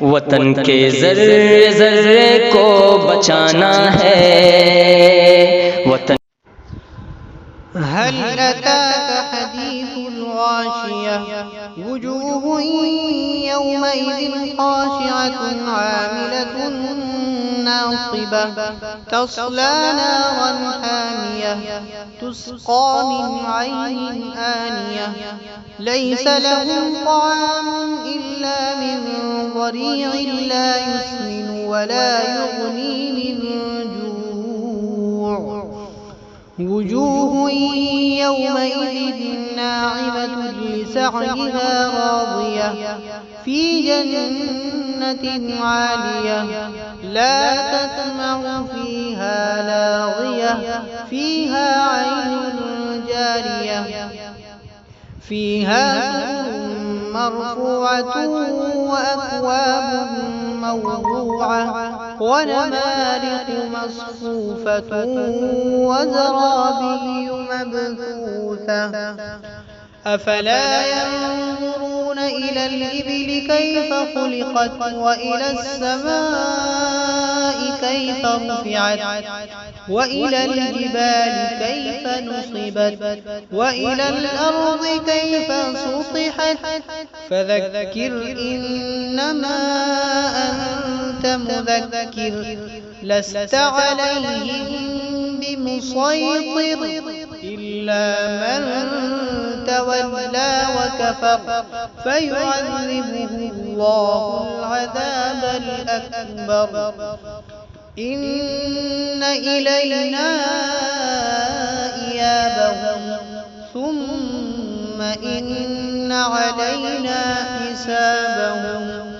वतन के ज़र्रे ज़र्रे को बचाना है। वतन हल अताक हदीसुल गाशिया वुजूहुन यौमइज़िन खाशिअतुन आमिलतुन नासिबह तस्ला नारन हामियह तुस्क़ा मिन ऐनिन आनियह लैस लहुम ताअमुन इल्ला मिन ज़री'इन ला युस्मिन वला युग़नी मिन जूअ वुजूह यौमइज़िन नाዒमतुन लिसअयिहा राज़ियह फ़ी जन्नतिन आलियह ला तस्मअु फ़ीहा लाग़ियह फ़ीहा ऐनुन जारियह फ़ीहा सुरुरुन मरफ़ूअतुन वअक्वाबुन मौज़ूअह ونمارق مصفوفة وزرابي مبثوثة أفلا ينظرون إلى الإبل كيف خلقت وإلى السماء كيف رفعت وإلى الجبال كيف نصبت وإلى الأرض كيف سطحت فذكر إنما أنت مذكر لست عليهم بمسيطر إلا من تولى وكفر فيعذبه الله العذاب الأكبر إن إلينا إيابهم ثم إن علينا حسابهم